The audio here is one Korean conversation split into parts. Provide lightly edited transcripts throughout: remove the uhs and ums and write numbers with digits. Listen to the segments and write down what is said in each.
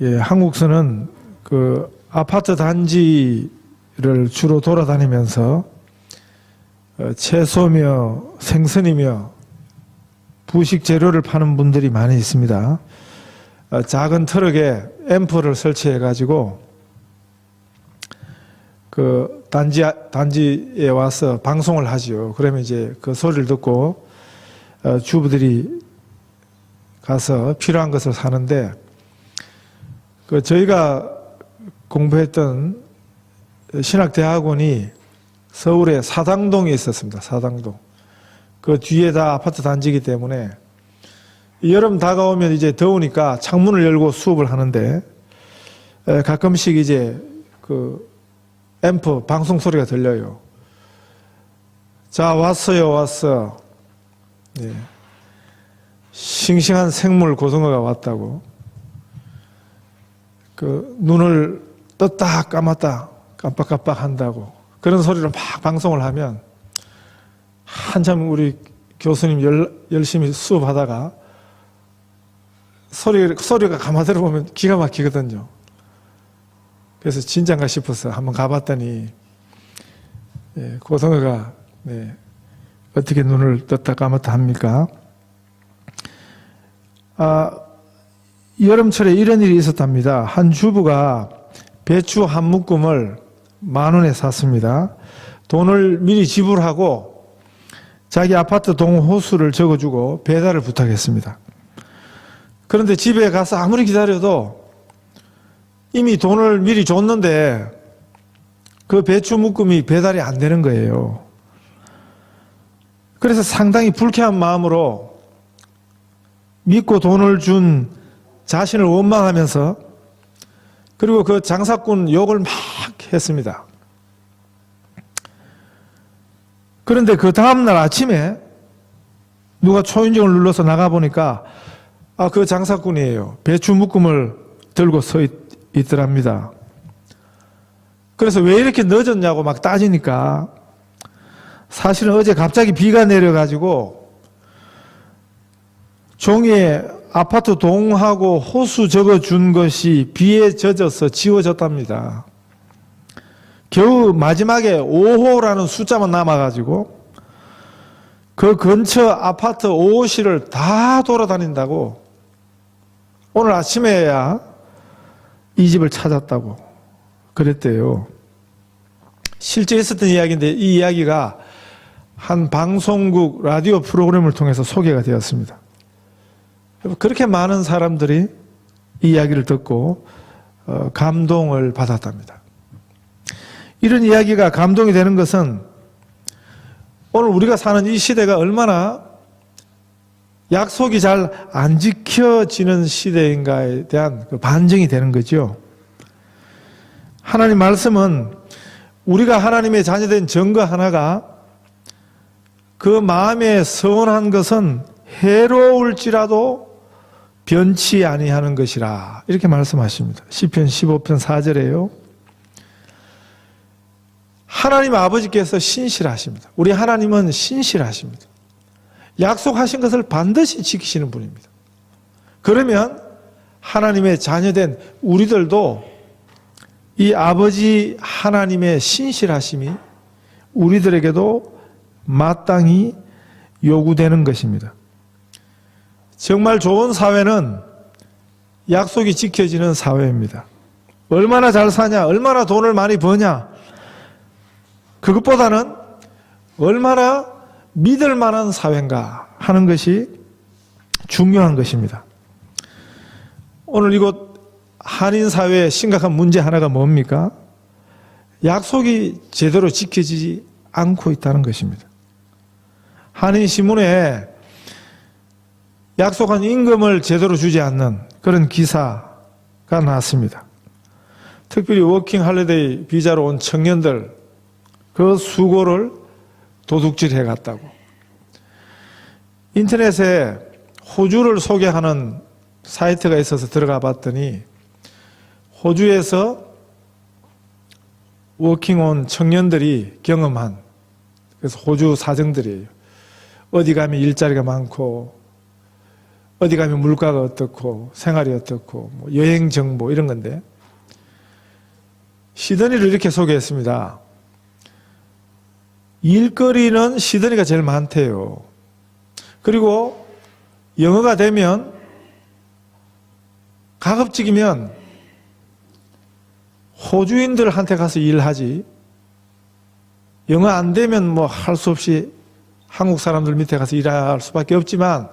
예, 한국서는 그 아파트 단지를 주로 돌아다니면서 채소며 생선이며 부식 재료를 파는 분들이 많이 있습니다. 작은 트럭에 앰프를 설치해 가지고 그 단지에 와서 방송을 하죠. 그러면 이제 그 소리를 듣고 주부들이 가서 필요한 것을 사는데, 그 저희가 공부했던 신학대학원이 서울의 사당동에 있었습니다. 사당동. 그 뒤에 다 아파트 단지이기 때문에 여름 다가오면 이제 더우니까 창문을 열고 수업을 하는데, 가끔씩 이제 그 앰프 방송 소리가 들려요. 자, 왔어요, 왔어. 예. 싱싱한 생물 고등어가 왔다고. 그 눈을 떴다 감았다 깜빡깜빡 한다고. 그런 소리를 막 방송을 하면 한참 우리 교수님 열심히 수업하다가 소리가 가만 들어보면 기가 막히거든요. 그래서 진짠가 싶어서 한번 가봤더니, 예, 고등어가, 네, 어떻게 눈을 떴다 감았다 합니까? 여름철에 이런 일이 있었답니다. 한 주부가 배추 한 묶음을 10,000원에 샀습니다. 돈을 미리 지불하고 자기 아파트 동호수를 적어주고 배달을 부탁했습니다. 그런데 집에 가서 아무리 기다려도 이미 돈을 미리 줬는데 그 배추 묶음이 배달이 안 되는 거예요. 그래서 상당히 불쾌한 마음으로 믿고 돈을 준 자신을 원망하면서, 그리고 그 장사꾼 욕을 막 했습니다. 그런데 그 다음날 아침에 누가 초인종을 눌러서 나가보니까 그 장사꾼이에요. 배추 묶음을 들고 서 있더랍니다. 그래서 왜 이렇게 늦었냐고 막 따지니까, 사실은 어제 갑자기 비가 내려가지고 종이에 아파트 동하고 호수 적어준 것이 비에 젖어서 지워졌답니다. 겨우 마지막에 5호라는 숫자만 남아가지고 그 근처 아파트 5호실을 다 돌아다닌다고 오늘 아침에야 이 집을 찾았다고 그랬대요. 실제 있었던 이야기인데 이 이야기가 한 방송국 라디오 프로그램을 통해서 소개가 되었습니다. 그렇게 많은 사람들이 이 이야기를 듣고 감동을 받았답니다. 이런 이야기가 감동이 되는 것은 오늘 우리가 사는 이 시대가 얼마나 약속이 잘 안 지켜지는 시대인가에 대한 반증이 되는 거죠. 하나님 말씀은 우리가 하나님의 자녀된 증거 하나가 그 마음에 서운한 것은 해로울지라도 변치 아니하는 것이라, 이렇게 말씀하십니다. 시편 15편 4절에요. 하나님 아버지께서 신실하십니다. 우리 하나님은 신실하십니다. 약속하신 것을 반드시 지키시는 분입니다. 그러면 하나님의 자녀된 우리들도 이 아버지 하나님의 신실하심이 우리들에게도 마땅히 요구되는 것입니다. 정말 좋은 사회는 약속이 지켜지는 사회입니다. 얼마나 잘 사냐, 얼마나 돈을 많이 버냐, 그것보다는 얼마나 믿을 만한 사회인가 하는 것이 중요한 것입니다. 오늘 이곳 한인사회의 심각한 문제 하나가 뭡니까? 약속이 제대로 지켜지지 않고 있다는 것입니다. 한인신문에 약속한 임금을 제대로 주지 않는 그런 기사가 나왔습니다. 특별히 워킹 할리데이 비자로 온 청년들 그 수고를 도둑질해 갔다고. 인터넷에 호주를 소개하는 사이트가 있어서 들어가 봤더니 호주에서 워킹 온 청년들이 경험한, 그래서 호주 사정들이에요. 어디 가면 일자리가 많고 어디 가면 물가가 어떻고 생활이 어떻고 뭐 여행 정보 이런 건데, 시드니를 이렇게 소개했습니다. 일거리는 시드니가 제일 많대요. 그리고 영어가 되면, 가급적이면 호주인들한테 가서 일하지, 영어 안 되면 뭐 할 수 없이 한국 사람들 밑에 가서 일할 수밖에 없지만,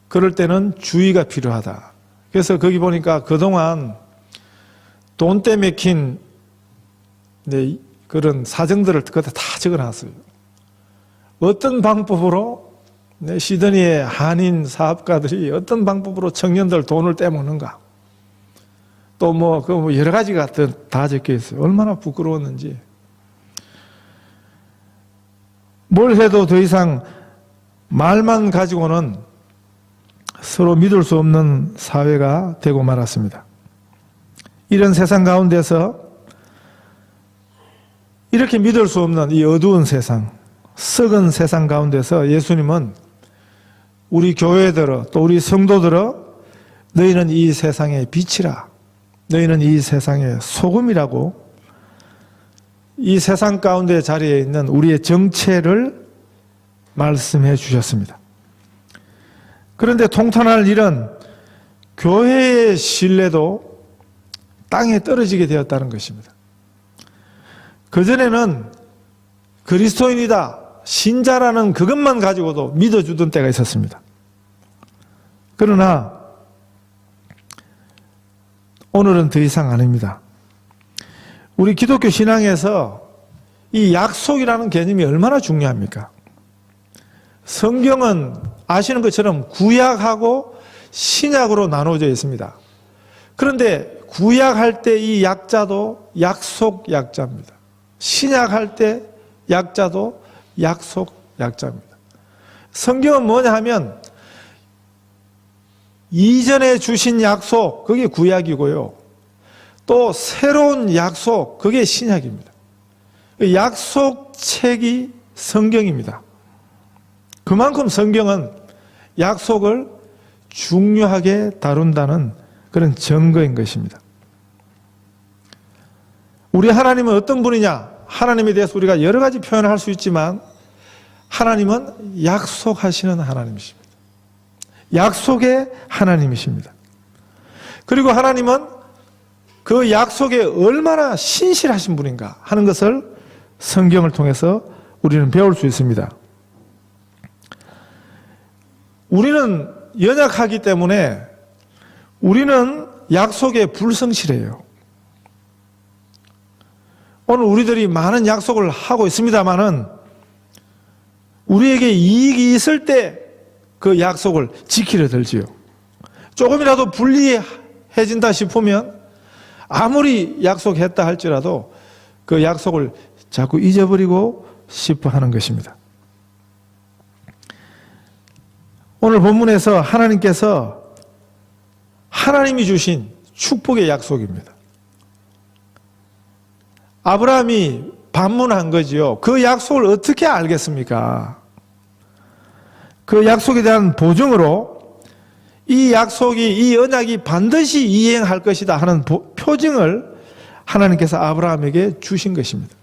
그럴 때는 주의가 필요하다. 그래서 거기 보니까 그동안 돈 때문에 킨 그런 사정들을 그때 다 적어놨어요. 어떤 방법으로 시드니의 한인 사업가들이 어떤 방법으로 청년들 돈을 떼먹는가, 또 뭐 여러 가지가 다 적혀 있어요. 얼마나 부끄러웠는지. 뭘 해도 더 이상 말만 가지고는 서로 믿을 수 없는 사회가 되고 말았습니다. 이런 세상 가운데서 이렇게 믿을 수 없는 이 어두운 세상, 썩은 세상 가운데서 예수님은 우리 교회들어, 또 우리 성도들어, 너희는 이 세상의 빛이라, 너희는 이 세상의 소금이라고, 이 세상 가운데 자리에 있는 우리의 정체를 말씀해 주셨습니다. 그런데 통탄할 일은 교회의 신뢰도 땅에 떨어지게 되었다는 것입니다. 그전에는 그리스도인이다, 신자라는 그것만 가지고도 믿어주던 때가 있었습니다. 그러나 오늘은 더 이상 아닙니다. 우리 기독교 신앙에서 이 약속이라는 개념이 얼마나 중요합니까? 성경은 아시는 것처럼 구약하고 신약으로 나누어져 있습니다. 그런데 구약할 때 이 약자도 약속 약자입니다. 신약할 때 약자도 약속 약자입니다. 성경은 뭐냐 하면 이전에 주신 약속, 그게 구약이고요. 또 새로운 약속, 그게 신약입니다. 약속책이 성경입니다. 그만큼 성경은 약속을 중요하게 다룬다는 그런 증거인 것입니다. 우리 하나님은 어떤 분이냐? 하나님에 대해서 우리가 여러 가지 표현을 할 수 있지만, 하나님은 약속하시는 하나님이십니다. 약속의 하나님이십니다. 그리고 하나님은 그 약속에 얼마나 신실하신 분인가 하는 것을 성경을 통해서 우리는 배울 수 있습니다. 우리는 연약하기 때문에 우리는 약속에 불성실해요. 오늘 우리들이 많은 약속을 하고 있습니다만은 우리에게 이익이 있을 때 그 약속을 지키려 들지요. 조금이라도 불리해진다 싶으면 아무리 약속했다 할지라도 그 약속을 자꾸 잊어버리고 싶어 하는 것입니다. 오늘 본문에서 하나님께서 하나님이 주신 축복의 약속입니다. 아브라함이 반문한 거지요. 그 약속을 어떻게 알겠습니까? 그 약속에 대한 보증으로 이 약속이, 이 언약이 반드시 이행할 것이다 하는 표징을 하나님께서 아브라함에게 주신 것입니다.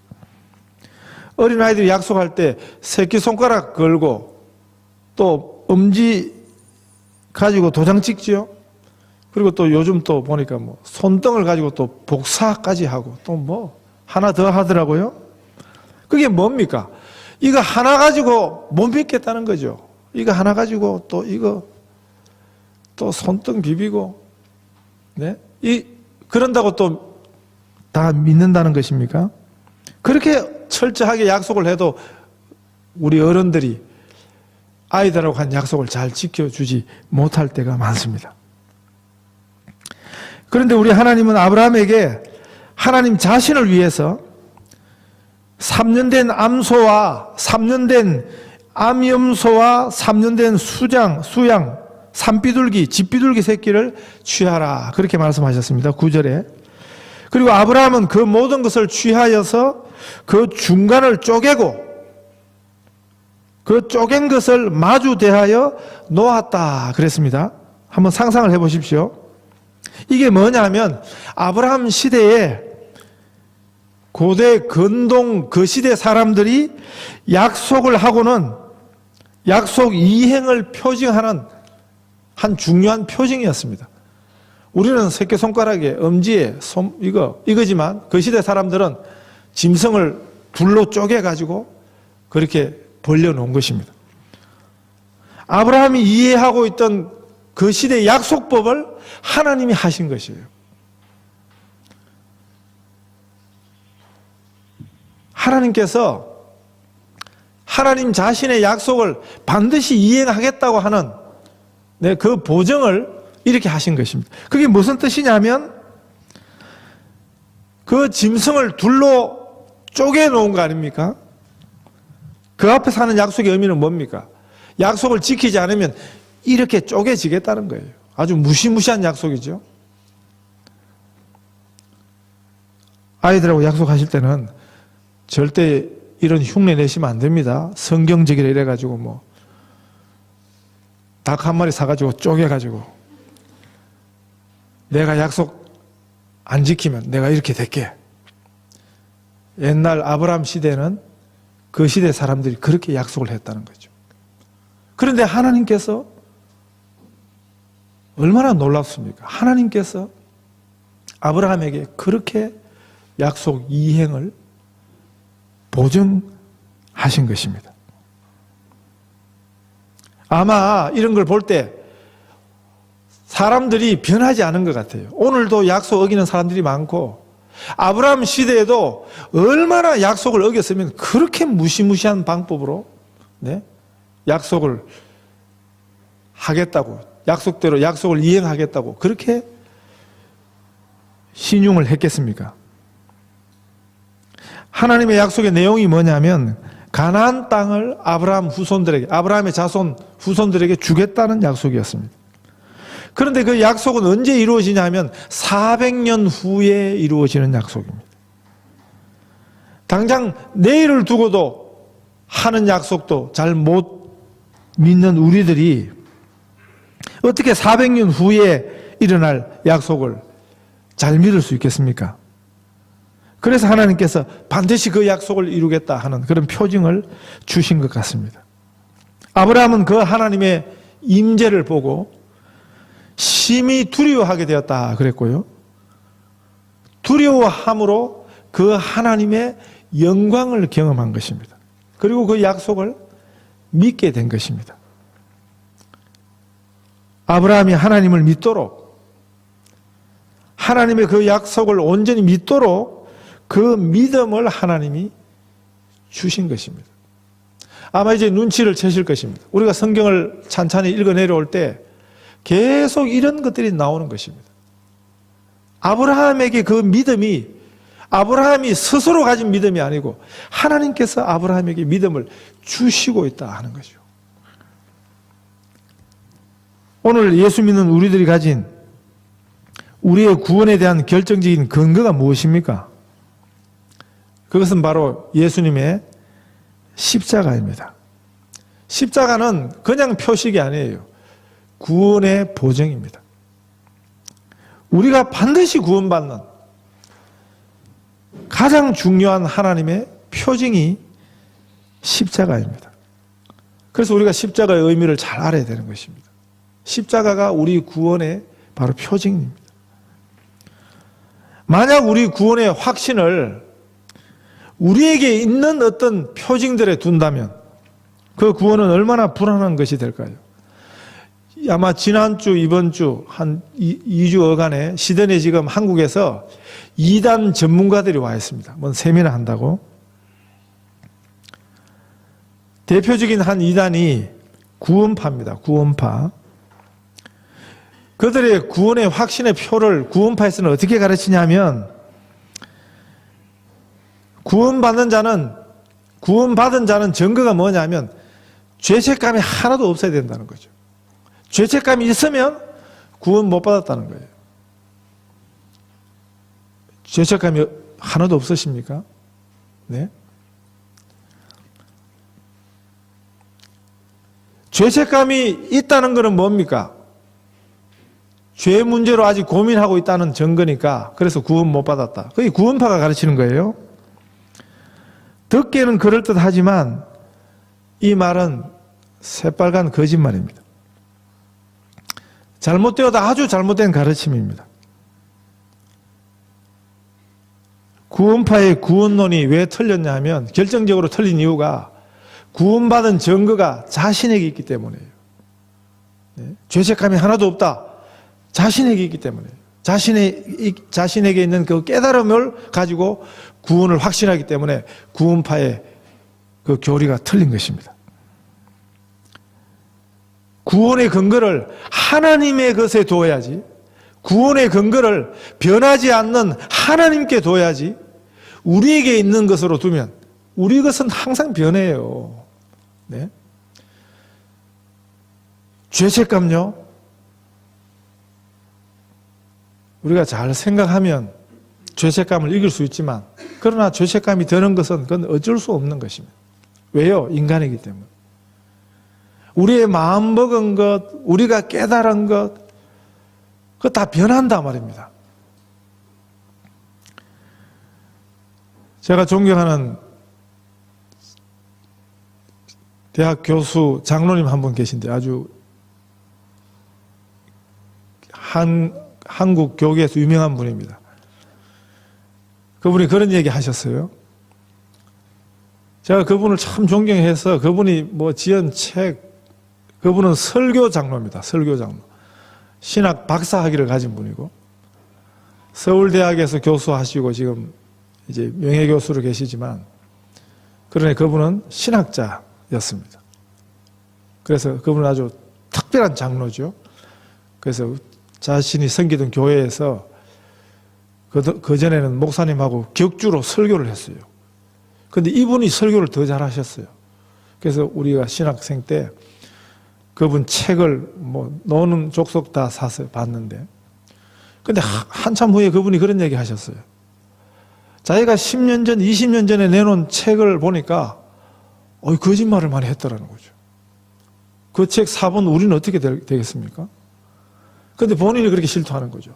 어린아이들이 약속할 때 새끼손가락 걸고 또 엄지 가지고 도장 찍지요. 그리고 또 요즘 또 보니까 뭐 손등을 가지고 또 복사까지 하고 또 뭐 하나 더 하더라고요. 그게 뭡니까? 이거 하나 가지고 못 믿겠다는 거죠. 이거 하나 가지고 또 이거 또 손등 비비고, 네? 그런다고 또 다 믿는다는 것입니까? 그렇게 철저하게 약속을 해도 우리 어른들이 아이들하고 한 약속을 잘 지켜주지 못할 때가 많습니다. 그런데 우리 하나님은 아브라함에게 하나님 자신을 위해서 3년 된 암소와 3년 된 암염소와 3년 된 수양, 산비둘기, 집비둘기 새끼를 취하라. 그렇게 말씀하셨습니다. 9절에. 그리고 아브라함은 그 모든 것을 취하여서 그 중간을 쪼개고 그 쪼갠 것을 마주 대하여 놓았다 그랬습니다. 한번 상상을 해 보십시오. 이게 뭐냐면 아브라함 시대에 고대 근동 그 시대 사람들이 약속을 하고는 약속 이행을 표징하는 한 중요한 표징이었습니다. 우리는 새끼손가락에 엄지에 이거지만 그 시대 사람들은 짐승을 둘로 쪼개가지고 그렇게 벌려놓은 것입니다. 아브라함이 이해하고 있던 그 시대의 약속법을 하나님이 하신 것이에요. 하나님께서 하나님 자신의 약속을 반드시 이행하겠다고 하는 그 보증을 이렇게 하신 것입니다. 그게 무슨 뜻이냐면 그 짐승을 둘로 쪼개놓은 거 아닙니까? 그 앞에서 하는 약속의 의미는 뭡니까? 약속을 지키지 않으면 이렇게 쪼개지겠다는 거예요. 아주 무시무시한 약속이죠. 아이들하고 약속하실 때는 절대 이런 흉내 내시면 안 됩니다. 성경적이라 이래가지고 닭 한 마리 사가지고 쪼개가지고 내가 약속 안 지키면 내가 이렇게 될게. 옛날 아브라함 시대는 그 시대 사람들이 그렇게 약속을 했다는 거죠. 그런데 하나님께서 얼마나 놀랍습니까? 하나님께서 아브라함에게 그렇게 약속 이행을 보증하신 것입니다. 아마 이런 걸 볼 때 사람들이 변하지 않은 것 같아요. 오늘도 약속 어기는 사람들이 많고 아브라함 시대에도 얼마나 약속을 어겼으면 그렇게 무시무시한 방법으로 약속을 하겠다고 약속대로 약속을 이행하겠다고 그렇게 신용을 했겠습니까? 하나님의 약속의 내용이 뭐냐면 가나안 땅을 아브라함 후손들에게 아브라함의 자손 후손들에게 주겠다는 약속이었습니다. 그런데 그 약속은 언제 이루어지냐면 400년 후에 이루어지는 약속입니다. 당장 내일을 두고도 하는 약속도 잘 못 믿는 우리들이 어떻게 400년 후에 일어날 약속을 잘 믿을 수 있겠습니까? 그래서 하나님께서 반드시 그 약속을 이루겠다 하는 그런 표징을 주신 것 같습니다. 아브라함은 그 하나님의 임재를 보고 심히 두려워하게 되었다 그랬고요. 두려워함으로 그 하나님의 영광을 경험한 것입니다. 그리고 그 약속을 믿게 된 것입니다. 아브라함이 하나님을 믿도록 하나님의 그 약속을 온전히 믿도록 그 믿음을 하나님이 주신 것입니다. 아마 이제 눈치를 채실 것입니다. 우리가 성경을 찬찬히 읽어 내려올 때 계속 이런 것들이 나오는 것입니다. 아브라함에게 그 믿음이 아브라함이 스스로 가진 믿음이 아니고 하나님께서 아브라함에게 믿음을 주시고 있다 하는 거죠. 오늘 예수 믿는 우리들이 가진 우리의 구원에 대한 결정적인 근거가 무엇입니까? 그것은 바로 예수님의 십자가입니다. 십자가는 그냥 표식이 아니에요. 구원의 보증입니다. 우리가 반드시 구원받는 가장 중요한 하나님의 표징이 십자가입니다. 그래서 우리가 십자가의 의미를 잘 알아야 되는 것입니다. 십자가가 우리 구원의 바로 표징입니다. 만약 우리 구원의 확신을 우리에게 있는 어떤 표징들에 둔다면 그 구원은 얼마나 불안한 것이 될까요? 아마 지난주, 이번주 한 2주여간에 시드니 지금 한국에서 이단 전문가들이 와 있습니다. 뭔 세미나 한다고. 대표적인 한 이단이 구원파입니다. 구원파. 그들의 구원의 확신의 표를 구원파에서는 어떻게 가르치냐면 구원받은 자는 증거가 뭐냐면 죄책감이 하나도 없어야 된다는 거죠. 죄책감이 있으면 구원 못 받았다는 거예요. 죄책감이 하나도 없으십니까? 네. 죄책감이 있다는 것은 뭡니까? 죄 문제로 아직 고민하고 있다는 증거니까. 그래서 구원 못 받았다. 그게 구원파가 가르치는 거예요. 듣기에는 그럴듯하지만 이 말은 새빨간 거짓말입니다. 잘못되어도 아주 잘못된 가르침입니다. 구원파의 구원론이 왜 틀렸냐 하면 결정적으로 틀린 이유가 구원받은 증거가 자신에게 있기 때문이에요. 죄책감이 하나도 없다. 자신에게 있기 때문에 자신에게 있는 그 깨달음을 가지고 구원을 확신하기 때문에 구원파의 그 교리가 틀린 것입니다. 구원의 근거를 하나님의 것에 둬야지, 구원의 근거를 변하지 않는 하나님께 둬야지, 우리에게 있는 것으로 두면 우리 것은 항상 변해요. 네? 죄책감요. 우리가 잘 생각하면 죄책감을 이길 수 있지만, 그러나 죄책감이 드는 것은 그건 어쩔 수 없는 것입니다. 왜요? 인간이기 때문에. 우리의 마음 먹은 것, 우리가 깨달은 것, 그거 다 변한단 말입니다. 제가 존경하는 대학 교수 장로님 한 분 계신데 아주 한국 교계에서 유명한 분입니다. 그분이 그런 얘기 하셨어요. 제가 그분을 참 존경해서 그분이 지은 책, 그분은 설교 장로입니다. 설교 장로. 신학 박사 학위를 가진 분이고 서울대학에서 교수하시고 지금 이제 명예교수로 계시지만, 그러나 그분은 신학자였습니다. 그래서 그분은 아주 특별한 장로죠. 그래서 자신이 섬기던 교회에서 그전에는 목사님하고 격주로 설교를 했어요. 그런데 이분이 설교를 더 잘하셨어요. 그래서 우리가 신학생 때 그분 책을 노는 족속 다 사서 봤는데, 근데 한참 후에 그분이 그런 얘기 하셨어요. 자기가 10년 전, 20년 전에 내놓은 책을 보니까 거짓말을 많이 했더라는 거죠. 그 책 사본 우리는 어떻게 되겠습니까? 근데 본인이 그렇게 실토하는 거죠.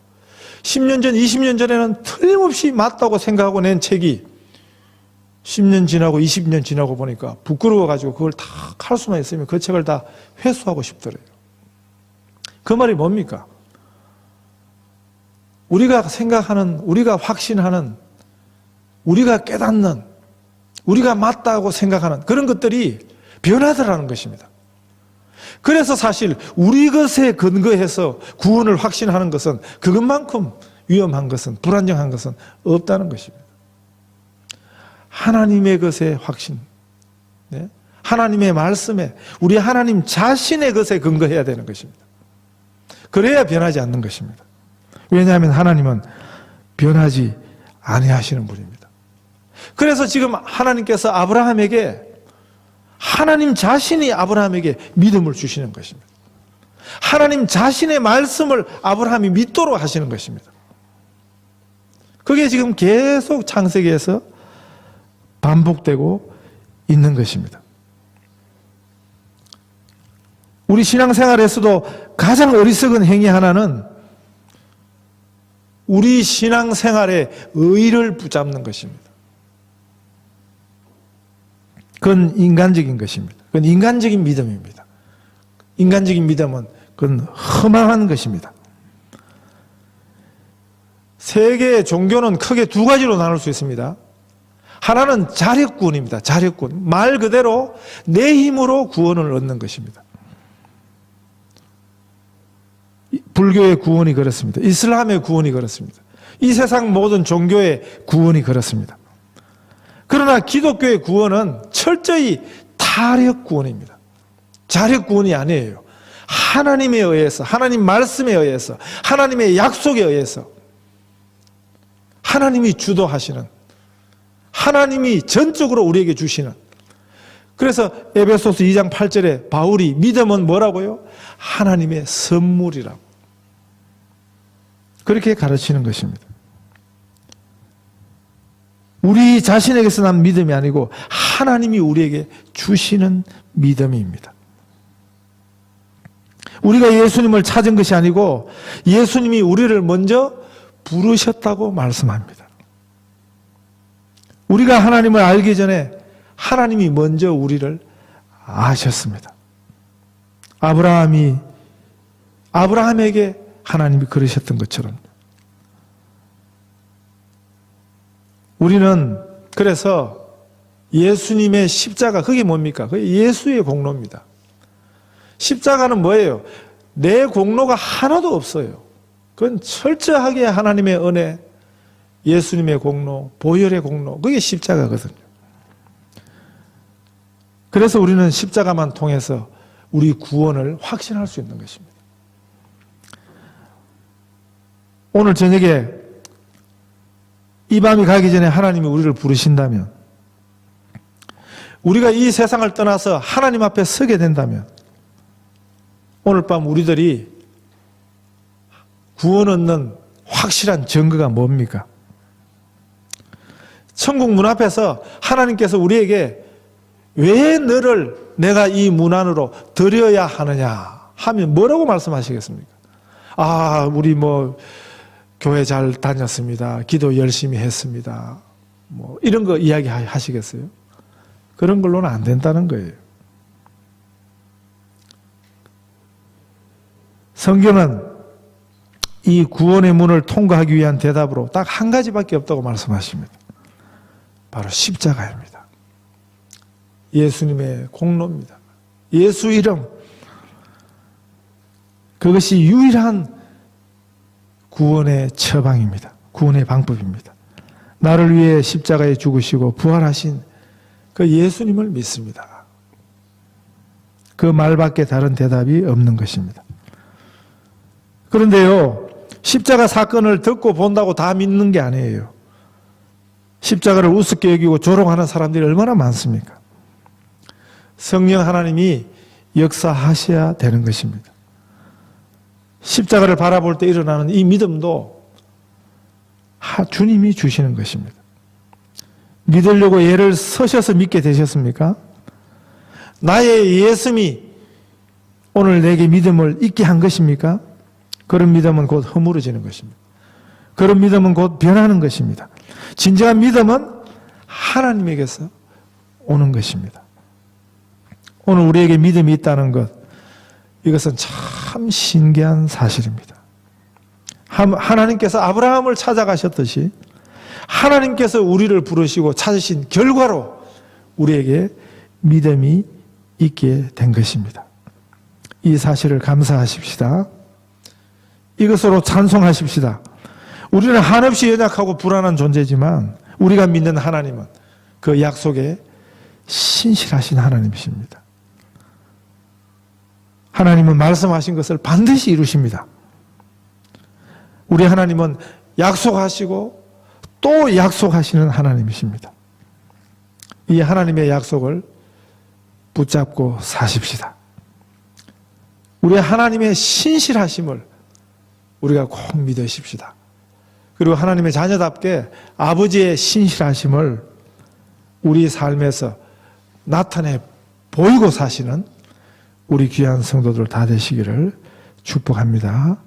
10년 전, 20년 전에는 틀림없이 맞다고 생각하고 낸 책이 10년 지나고 20년 지나고 보니까 부끄러워가지고 그걸 다 칼수만 있으면 그 책을 다 회수하고 싶더래요. 그 말이 뭡니까? 우리가 생각하는, 우리가 확신하는, 우리가 깨닫는, 우리가 맞다고 생각하는 그런 것들이 변하더라는 것입니다. 그래서 사실 우리 것에 근거해서 구원을 확신하는 것은 그것만큼 위험한 것은, 불안정한 것은 없다는 것입니다. 하나님의 것에 확신, 하나님의 말씀에, 우리 하나님 자신의 것에 근거해야 되는 것입니다. 그래야 변하지 않는 것입니다. 왜냐하면 하나님은 변하지 아니하시는 분입니다. 그래서 지금 하나님께서 아브라함에게, 하나님 자신이 아브라함에게 믿음을 주시는 것입니다. 하나님 자신의 말씀을 아브라함이 믿도록 하시는 것입니다. 그게 지금 계속 창세기에서 반복되고 있는 것입니다. 우리 신앙생활에서도 가장 어리석은 행위 하나는 우리 신앙생활의 의의를 붙잡는 것입니다. 그건 인간적인 것입니다. 그건 인간적인 믿음입니다. 인간적인 믿음은 그건 허망한 것입니다. 세계의 종교는 크게 두 가지로 나눌 수 있습니다. 하나는 자력구원입니다. 자력구원. 말 그대로 내 힘으로 구원을 얻는 것입니다. 불교의 구원이 그렇습니다. 이슬람의 구원이 그렇습니다. 이 세상 모든 종교의 구원이 그렇습니다. 그러나 기독교의 구원은 철저히 타력 구원입니다. 자력 구원이 아니에요. 하나님에 의해서, 하나님 말씀에 의해서, 하나님의 약속에 의해서, 하나님이 주도하시는, 하나님이 전적으로 우리에게 주시는. 그래서 에베소서 2장 8절에 바울이 믿음은 뭐라고요? 하나님의 선물이라고 그렇게 가르치는 것입니다. 우리 자신에게서 난 믿음이 아니고 하나님이 우리에게 주시는 믿음입니다. 우리가 예수님을 찾은 것이 아니고 예수님이 우리를 먼저 부르셨다고 말씀합니다. 우리가 하나님을 알기 전에 하나님이 먼저 우리를 아셨습니다. 아브라함에게 하나님이 그러셨던 것처럼 우리는 그래서 예수님의 십자가, 그게 뭡니까? 그게 예수의 공로입니다. 십자가는 뭐예요? 내 공로가 하나도 없어요. 그건 철저하게 하나님의 은혜, 예수님의 공로, 보혈의 공로, 그게 십자가거든요. 그래서 우리는 십자가만 통해서 우리 구원을 확신할 수 있는 것입니다. 오늘 저녁에 이 밤이 가기 전에 하나님이 우리를 부르신다면, 우리가 이 세상을 떠나서 하나님 앞에 서게 된다면, 오늘 밤 우리들이 구원 얻는 확실한 증거가 뭡니까? 천국 문 앞에서 하나님께서 우리에게 왜 너를 내가 이 문 안으로 들여야 하느냐 하면 뭐라고 말씀하시겠습니까? 우리 교회 잘 다녔습니다. 기도 열심히 했습니다. 이런 거 이야기 하시겠어요? 그런 걸로는 안 된다는 거예요. 성경은 이 구원의 문을 통과하기 위한 대답으로 딱 한 가지밖에 없다고 말씀하십니다. 바로 십자가입니다. 예수님의 공로입니다. 예수 이름. 그것이 유일한 구원의 처방입니다. 구원의 방법입니다. 나를 위해 십자가에 죽으시고 부활하신 그 예수님을 믿습니다. 그 말밖에 다른 대답이 없는 것입니다. 그런데요, 십자가 사건을 듣고 본다고 다 믿는 게 아니에요. 십자가를 우습게 여기고 조롱하는 사람들이 얼마나 많습니까? 성령 하나님이 역사하셔야 되는 것입니다. 십자가를 바라볼 때 일어나는 이 믿음도 주님이 주시는 것입니다. 믿으려고 예를 서셔서 믿게 되셨습니까? 나의 예수님이 오늘 내게 믿음을 잊게 한 것입니까? 그런 믿음은 곧 허물어지는 것입니다. 그런 믿음은 곧 변하는 것입니다. 진정한 믿음은 하나님에게서 오는 것입니다. 오늘 우리에게 믿음이 있다는 것, 이것은 참 신기한 사실입니다. 하나님께서 아브라함을 찾아가셨듯이 하나님께서 우리를 부르시고 찾으신 결과로 우리에게 믿음이 있게 된 것입니다. 이 사실을 감사하십시다. 이것으로 찬송하십시다. 우리는 한없이 연약하고 불안한 존재지만 우리가 믿는 하나님은 그 약속에 신실하신 하나님이십니다. 하나님은 말씀하신 것을 반드시 이루십니다. 우리 하나님은 약속하시고 또 약속하시는 하나님이십니다. 이 하나님의 약속을 붙잡고 사십시다. 우리 하나님의 신실하심을 우리가 꼭 믿으십시다. 그리고 하나님의 자녀답게 아버지의 신실하심을 우리 삶에서 나타내 보이고 사시는 우리 귀한 성도들 다 되시기를 축복합니다.